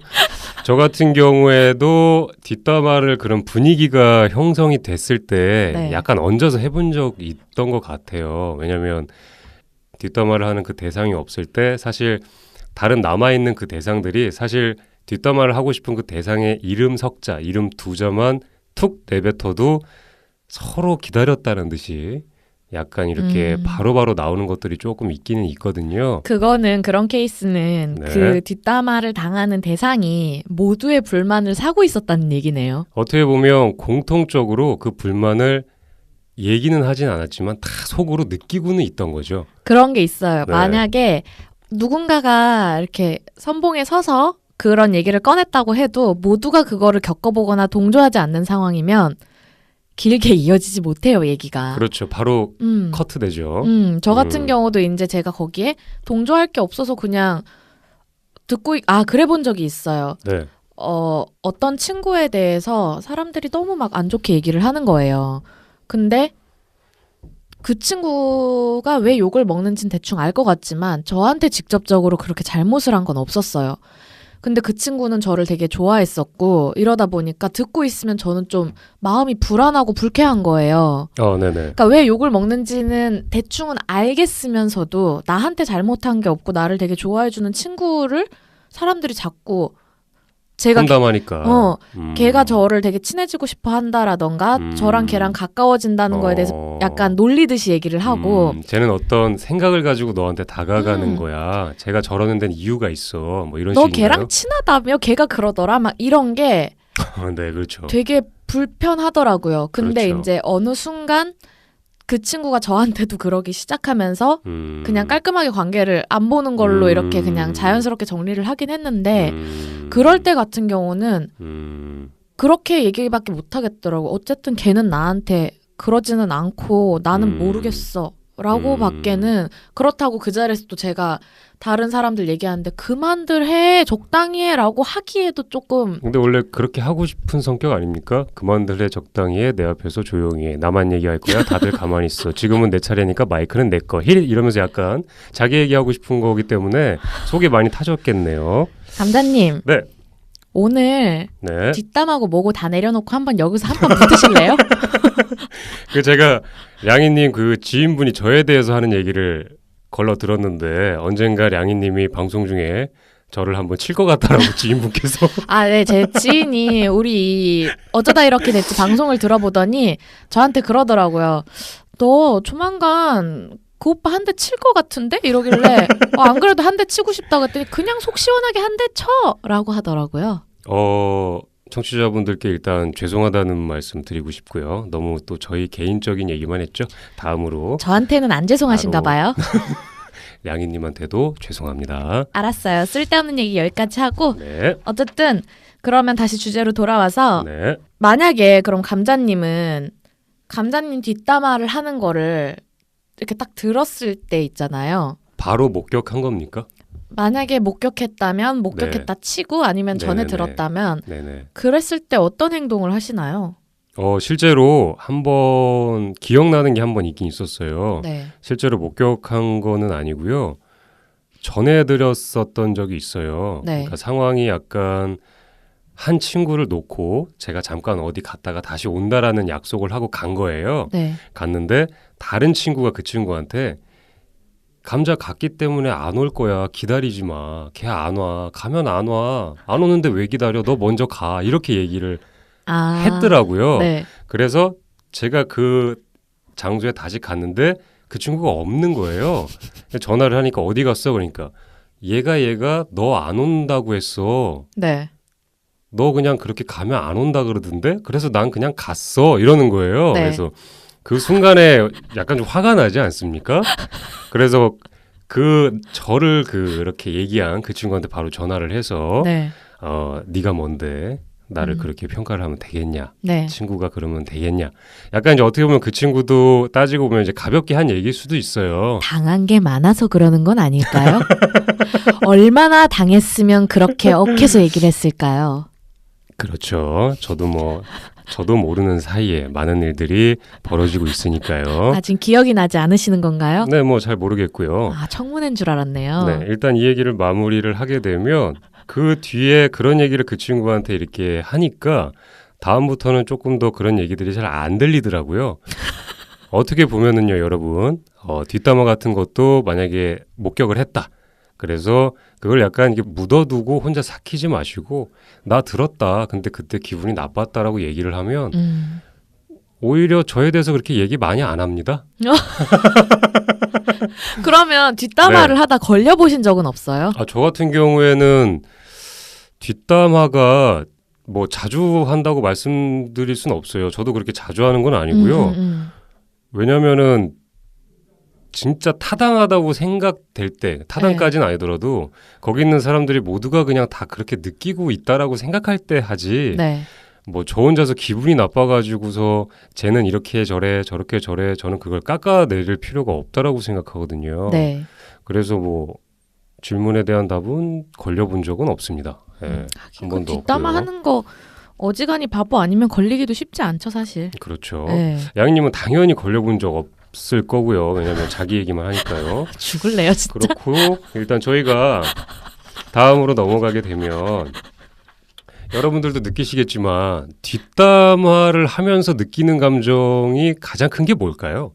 저 같은 경우에도 뒷담화를 그런 분위기가 형성이 됐을 때 네. 약간 얹어서 해본 적 있던 것 같아요. 왜냐하면 뒷담화를 하는 그 대상이 없을 때 사실 다른 남아있는 그 대상들이 사실 뒷담화를 하고 싶은 그 대상의 이름 석자, 이름 두자만 툭 내뱉어도 서로 기다렸다는 듯이 약간 이렇게 바로바로 나오는 것들이 조금 있기는 있거든요. 그거는 그런 케이스는 네. 그 뒷담화를 당하는 대상이 모두의 불만을 사고 있었다는 얘기네요. 어떻게 보면 공통적으로 그 불만을 얘기는 하진 않았지만 다 속으로 느끼고는 있던 거죠. 그런 게 있어요. 네. 만약에 누군가가 이렇게 선봉에 서서 그런 얘기를 꺼냈다고 해도 모두가 그거를 겪어보거나 동조하지 않는 상황이면 길게 이어지지 못해요, 얘기가. 그렇죠. 바로 커트되죠. 저 같은 경우도 이제 제가 거기에 동조할 게 없어서 그냥 듣고, 그래 본 적이 있어요. 네. 어떤 친구에 대해서 사람들이 너무 막 안 좋게 얘기를 하는 거예요. 근데 그 친구가 왜 욕을 먹는지는 대충 알 것 같지만 저한테 직접적으로 그렇게 잘못을 한 건 없었어요. 근데 그 친구는 저를 되게 좋아했었고 이러다 보니까 듣고 있으면 저는 좀 마음이 불안하고 불쾌한 거예요. 네네. 그러니까 왜 욕을 먹는지는 대충은 알겠으면서도 나한테 잘못한 게 없고 나를 되게 좋아해주는 친구를 사람들이 자꾸 제가 험담하니까. 걔가 저를 되게 친해지고 싶어 한다라던가 저랑 걔랑 가까워진다는 거에 대해서 약간 놀리듯이 얘기를 하고 쟤는 어떤 생각을 가지고 너한테 다가가는 거야. 쟤가 저러는 데는 이유가 있어. 뭐 이런 너 식인가요? 걔랑 친하다며 걔가 그러더라 막 이런 게 네, 그렇죠. 되게 불편하더라고요. 근데 그렇죠. 이제 어느 순간 그 친구가 저한테도 그러기 시작하면서 그냥 깔끔하게 관계를 안 보는 걸로 이렇게 그냥 자연스럽게 정리를 하긴 했는데 그럴 때 같은 경우는 그렇게 얘기밖에 못 하겠더라고. 어쨌든 걔는 나한테 그러지는 않고 나는 모르겠어 라고 밖에는 그렇다고 그 자리에서 또 제가 다른 사람들 얘기하는데 그만들 해 적당히 해 라고 하기에도 조금 근데 원래 그렇게 하고 싶은 성격 아닙니까? 그만들 해 적당히 해 내 앞에서 조용히 해 나만 얘기할 거야 다들 가만히 있어 지금은 내 차례니까 마이크는 내 거 이러면서 약간 자기 얘기하고 싶은 거기 때문에 속이 많이 타졌겠네요. 감자님 네. 오늘 네. 뒷담하고 뭐고 다 내려놓고 한번 여기서 한번 붙으실래요? 그 제가 량희님 그 지인분이 저에 대해서 하는 얘기를 걸러 들었는데 언젠가 량희님이 방송 중에 저를 한번 칠 것 같다라고 지인분께서 네, 제 지인이 우리 어쩌다 이렇게 됐지 방송을 들어보더니 저한테 그러더라고요. 너 조만간 그 오빠 한 대 칠 것 같은데? 이러길래 안 그래도 한 대 치고 싶다고 했더니 그냥 속 시원하게 한 대 쳐! 라고 하더라고요. 청취자분들께 일단 죄송하다는 말씀 드리고 싶고요. 너무 또 저희 개인적인 얘기만 했죠. 다음으로 저한테는 안 죄송하신가 봐요. 양희님한테도 죄송합니다. 알았어요. 쓸데없는 얘기 여기까지 하고 네. 어쨌든 그러면 다시 주제로 돌아와서 네. 만약에 그럼 감자님 뒷담화를 하는 거를 이렇게 딱 들었을 때 있잖아요. 바로 목격한 겁니까? 만약에 목격했다면 목격했다 치고 아니면 전에 네네네. 들었다면 네네. 그랬을 때 어떤 행동을 하시나요? 실제로 한번 기억나는 게 한 번 있긴 있었어요. 네. 실제로 목격한 거는 아니고요. 전해드렸었던 적이 있어요. 네. 그러니까 상황이 약간 한 친구를 놓고 제가 잠깐 어디 갔다가 다시 온다라는 약속을 하고 간 거예요. 네. 갔는데 다른 친구가 그 친구한테 감자 갔기 때문에 안 올 거야. 기다리지 마. 걔 안 와. 가면 안 와. 안 오는데 왜 기다려? 너 먼저 가. 이렇게 얘기를 했더라고요. 네. 그래서 제가 그 장소에 다시 갔는데 그 친구가 없는 거예요. 전화를 하니까 어디 갔어? 그러니까 얘가 너 안 온다고 했어. 네. 너 그냥 그렇게 가면 안 온다 그러던데? 그래서 난 그냥 갔어. 이러는 거예요. 네. 그래서 그 순간에 약간 좀 화가 나지 않습니까? 그래서 저를 그렇게 얘기한 그 친구한테 바로 전화를 해서 네. 네가 뭔데 나를 그렇게 평가를 하면 되겠냐? 네. 친구가 그러면 되겠냐? 약간 이제 어떻게 보면 그 친구도 따지고 보면 이제 가볍게 한 얘기일 수도 있어요. 당한 게 많아서 그러는 건 아닐까요? 얼마나 당했으면 그렇게 억해서 얘기를 했을까요? 그렇죠. 저도 모르는 사이에 많은 일들이 벌어지고 있으니까요. 지금 기억이 나지 않으시는 건가요? 네, 뭐 잘 모르겠고요. 청문회인 줄 알았네요. 네, 일단 이 얘기를 마무리를 하게 되면 그 뒤에 그런 얘기를 그 친구한테 이렇게 하니까 다음부터는 조금 더 그런 얘기들이 잘 안 들리더라고요. 어떻게 보면은요, 여러분, 뒷담화 같은 것도 만약에 목격을 했다. 그래서 그걸 약간 이렇게 묻어두고 혼자 삭히지 마시고 나 들었다. 근데 그때 기분이 나빴다라고 얘기를 하면 오히려 저에 대해서 그렇게 얘기 많이 안 합니다. 그러면 뒷담화를 네. 하다 걸려보신 적은 없어요? 저 같은 경우에는 뒷담화가 뭐 자주 한다고 말씀드릴 수는 없어요. 저도 그렇게 자주 하는 건 아니고요. 왜냐면은 진짜 타당하다고 생각될 때, 타당까지는 아니더라도 거기 있는 사람들이 모두가 그냥 다 그렇게 느끼고 있다라고 생각할 때 하지. 네. 뭐 저 혼자서 기분이 나빠가지고서 쟤는 이렇게 저래 저렇게 저래 저는 그걸 깎아내릴 필요가 없다라고 생각하거든요. 네. 그래서 뭐 질문에 대한 답은 걸려본 적은 없습니다. 네, 한 번도 뒷담화 없고요. 하는 거 어지간히 바보 아니면 걸리기도 쉽지 않죠, 사실. 그렇죠. 네. 양님은 당연히 걸려본 적 없을 거고요. 왜냐하면 자기 얘기만 하니까요. 죽을래요, 진짜. 그렇고 일단 저희가 다음으로 넘어가게 되면 여러분들도 느끼시겠지만 뒷담화를 하면서 느끼는 감정이 가장 큰 게 뭘까요?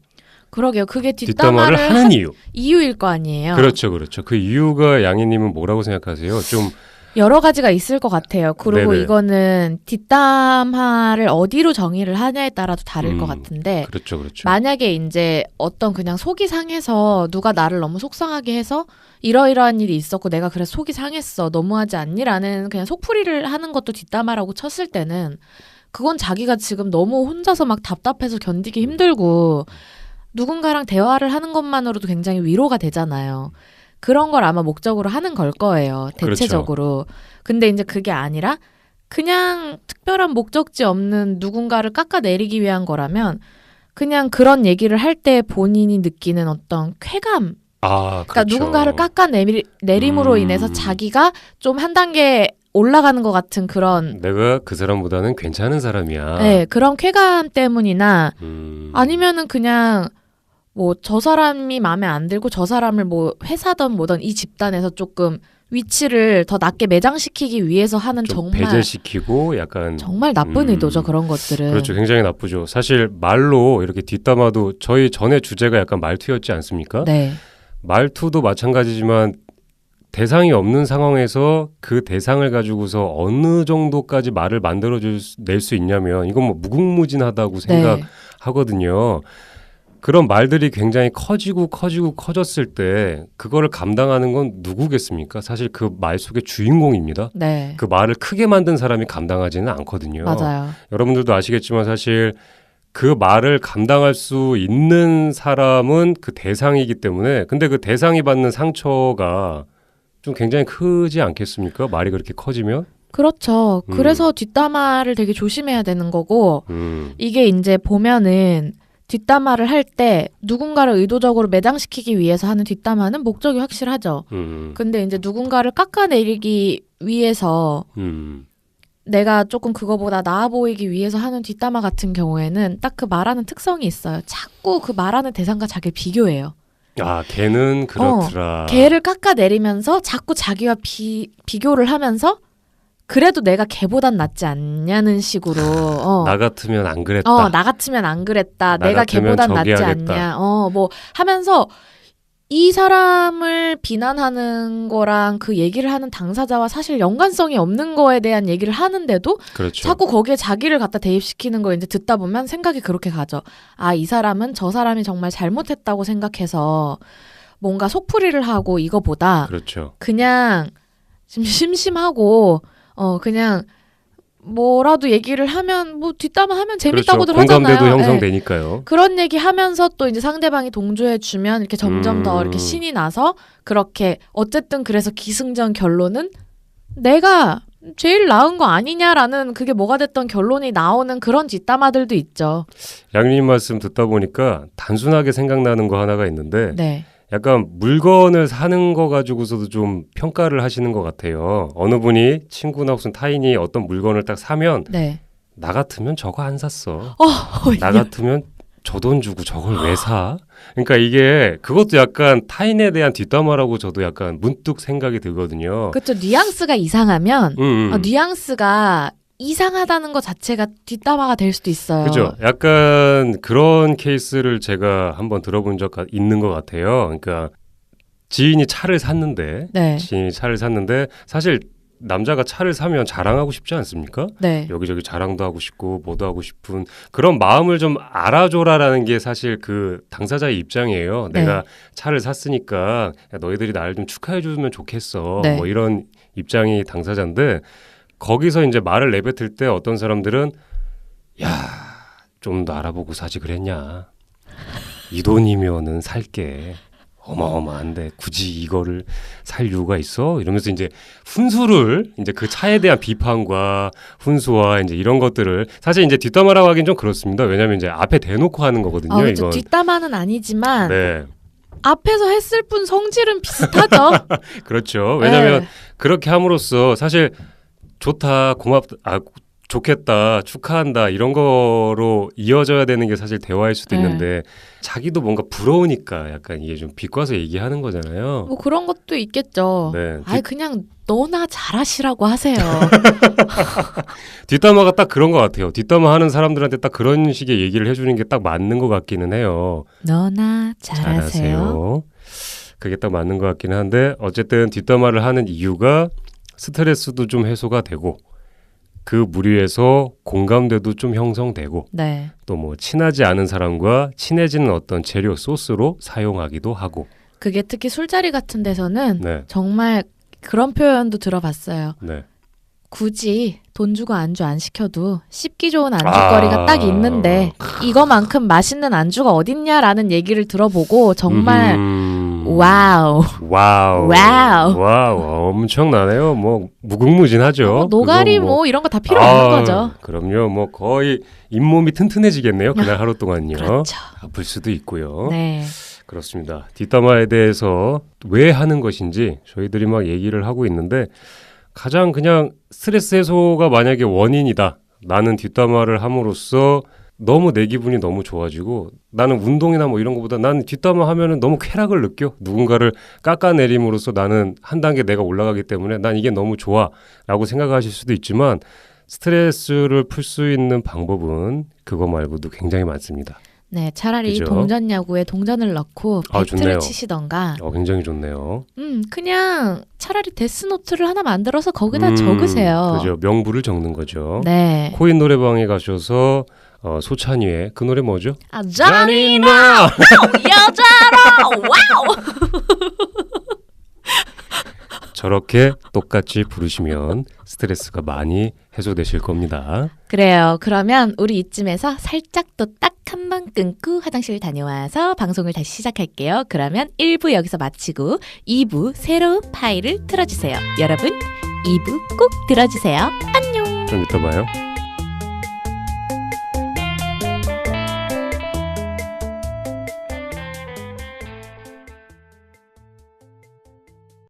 그러게요. 그게 뒷담화를 뒷담화를 하는 이유. 이유일 거 아니에요. 그렇죠. 그 이유가 양희님은 뭐라고 생각하세요? 좀 여러 가지가 있을 것 같아요. 그리고 네네. 이거는 뒷담화를 어디로 정의를 하냐에 따라도 다를 것 같은데 그렇죠. 만약에 이제 어떤 그냥 속이 상해서 누가 나를 너무 속상하게 해서 이러이러한 일이 있었고 내가 그래서 속이 상했어. 너무하지 않니라는 그냥 속풀이를 하는 것도 뒷담화라고 쳤을 때는 그건 자기가 지금 너무 혼자서 막 답답해서 견디기 힘들고 누군가랑 대화를 하는 것만으로도 굉장히 위로가 되잖아요. 그런 걸 아마 목적으로 하는 걸 거예요. 대체적으로. 그렇죠. 근데 이제 그게 아니라 그냥 특별한 목적지 없는 누군가를 깎아내리기 위한 거라면 그냥 그런 얘기를 할 때 본인이 느끼는 어떤 쾌감. 그러니까 그렇죠. 누군가를 깎아내림으로 인해서 자기가 좀 한 단계 올라가는 것 같은 그런 내가 그 사람보다는 괜찮은 사람이야. 네, 그런 쾌감 때문이나 아니면은 그냥 뭐 저 사람이 마음에 안 들고 저 사람을 뭐 회사든 뭐든 이 집단에서 조금 위치를 더 낮게 매장시키기 위해서 하는 좀 정말 배제시키고 약간 정말 나쁜 의도죠. 그런 것들은. 그렇죠. 굉장히 나쁘죠. 사실 말로 이렇게 뒷담화도 저희 전에 주제가 약간 말투였지 않습니까? 네. 말투도 마찬가지지만 대상이 없는 상황에서 그 대상을 가지고서 어느 정도까지 말을 만들어낼 수 있냐면 이건 뭐 무궁무진하다고 생각하거든요. 그런 말들이 굉장히 커졌을 때 그거를 감당하는 건 누구겠습니까? 사실 그 말 속의 주인공입니다. 네. 그 말을 크게 만든 사람이 감당하지는 않거든요. 맞아요. 여러분들도 아시겠지만 사실 그 말을 감당할 수 있는 사람은 그 대상이기 때문에 근데 그 대상이 받는 상처가 좀 굉장히 크지 않겠습니까? 말이 그렇게 커지면? 그렇죠. 그래서 뒷담화를 되게 조심해야 되는 거고 이게 이제 보면은 뒷담화를 할 때 누군가를 의도적으로 매장시키기 위해서 하는 뒷담화는 목적이 확실하죠. 근데 이제 누군가를 깎아내리기 위해서 내가 조금 그거보다 나아 보이기 위해서 하는 뒷담화 같은 경우에는 딱 그 말하는 특성이 있어요. 자꾸 그 말하는 대상과 자기를 비교해요. 아, 걔는 그렇더라. 걔를 깎아내리면서 자꾸 자기와 비교를 하면서 그래도 내가 걔보단 낫지 않냐는 식으로 나 같으면 안 그랬다. 나 같으면 안 그랬다. 나 내가 같으면 걔보단 저기 낫지 하겠다. 않냐. 뭐 하면서 이 사람을 비난하는 거랑 그 얘기를 하는 당사자와 사실 연관성이 없는 거에 대한 얘기를 하는데도 그렇죠. 자꾸 거기에 자기를 갖다 대입시키는 걸 이제 듣다 보면 생각이 그렇게 가죠. 아, 이 사람은 저 사람이 정말 잘못했다고 생각해서 뭔가 속풀이를 하고 이거보다 그렇죠. 그냥 좀 심심하고 그냥 뭐라도 얘기를 하면 뭐 뒷담화 하면 재밌다고들 그렇죠. 하잖아요. 공감대도 예. 형성되니까요. 그런 얘기 하면서 또 이제 상대방이 동조해 주면 이렇게 점점 더 이렇게 신이 나서 그렇게 어쨌든 그래서 기승전 결론은 내가 제일 나은 거 아니냐라는 그게 뭐가 됐던 결론이 나오는 그런 뒷담화들도 있죠. 양님 말씀 듣다 보니까 단순하게 생각나는 거 하나가 있는데 네. 약간 물건을 사는 거 가지고서도 좀 평가를 하시는 것 같아요. 어느 분이 친구나 혹은 타인이 어떤 물건을 딱 사면 네. 나 같으면 저거 안 샀어. 나 같으면 저 돈 주고 저걸 왜 사? 그러니까 이게 그것도 약간 타인에 대한 뒷담화라고 저도 약간 문득 생각이 들거든요. 그렇죠. 뉘앙스가 이상하면 뉘앙스가 이상하다는 것 자체가 뒷담화가 될 수도 있어요. 그죠. 약간 그런 케이스를 제가 한번 들어본 적 있는 것 같아요. 그러니까 지인이 차를 샀는데 사실 남자가 차를 사면 자랑하고 싶지 않습니까? 네. 여기저기 자랑도 하고 싶고 뭐도 하고 싶은 그런 마음을 좀 알아줘라라는 게 사실 그 당사자의 입장이에요. 네. 내가 차를 샀으니까 야, 너희들이 나를 좀 축하해주면 좋겠어. 네. 뭐 이런 입장이 당사자인데 거기서 이제 말을 내뱉을 때 어떤 사람들은 야, 좀 더 알아보고 사지 그랬냐. 이 돈이면은 살게. 어마어마한데 굳이 이거를 살 이유가 있어? 이러면서 이제 훈수를 이제 그 차에 대한 비판과 훈수와 이제 이런 것들을 사실 이제 뒷담화라고 하긴 좀 그렇습니다. 왜냐하면 이제 앞에 대놓고 하는 거거든요. 그렇죠. 이건. 뒷담화는 아니지만 네, 앞에서 했을 뿐 성질은 비슷하죠. 그렇죠. 왜냐하면 네. 그렇게 함으로써 사실 좋다, 고맙다, 좋겠다, 축하한다 이런 거로 이어져야 되는 게 사실 대화일 수도 네. 있는데 자기도 뭔가 부러우니까 약간 이게 좀 비꼬아서 얘기하는 거잖아요. 뭐 그런 것도 있겠죠. 네. 아이 그냥 너나 잘하시라고 하세요. 뒷담화가 딱 그런 것 같아요. 뒷담화 하는 사람들한테 딱 그런 식의 얘기를 해주는 게 딱 맞는 것 같기는 해요. 너나 잘하세요. 그게 딱 맞는 것 같기는 한데 어쨌든 뒷담화를 하는 이유가 스트레스도 좀 해소가 되고 그 무리에서 공감대도 좀 형성되고 네. 또 뭐 친하지 않은 사람과 친해지는 어떤 재료 소스로 사용하기도 하고 그게 특히 술자리 같은 데서는 네, 정말 그런 표현도 들어봤어요. 네. 굳이 돈 주고 안주 안 시켜도 씹기 좋은 안주거리가 딱 있는데 이거만큼 맛있는 안주가 어딨냐라는 얘기를 들어보고 정말 와우. 엄청나네요. 뭐 무궁무진하죠. 노가리 그거 뭐 이런 거 다 필요 없는 거죠. 그럼요. 뭐 거의 잇몸이 튼튼해지겠네요. 그날 하루 동안요. 그렇죠. 아플 수도 있고요. 네. 그렇습니다. 뒷담화에 대해서 왜 하는 것인지 저희들이 막 얘기를 하고 있는데 가장 그냥 스트레스 해소가 만약에 원인이다. 나는 뒷담화를 함으로써 너무 내 기분이 너무 좋아지고 나는 운동이나 뭐 이런 것보다 나는 뒷담화 하면은 너무 쾌락을 느껴. 누군가를 깎아내림으로써 나는 한 단계 내가 올라가기 때문에 난 이게 너무 좋아라고 생각하실 수도 있지만 스트레스를 풀 수 있는 방법은 그거 말고도 굉장히 많습니다. 네, 차라리 그죠? 동전 야구에 동전을 넣고 배트를 좋네요. 치시던가 굉장히 좋네요. 그냥 차라리 데스노트를 하나 만들어서 거기다 적으세요. 그죠. 명부를 적는 거죠. 네. 코인 노래방에 가셔서 소찬휘의 그 노래 뭐죠? 아, 잔인아 여자로 와우. 저렇게 똑같이 부르시면 스트레스가 많이 해소되실 겁니다. 그래요. 그러면 우리 이쯤에서 살짝 또 딱 한 번 끊고 화장실 다녀와서 방송을 다시 시작할게요. 그러면 1부 여기서 마치고 2부 새로운 파일을 틀어주세요. 여러분 2부 꼭 들어주세요. 안녕. 좀 이따 봐요.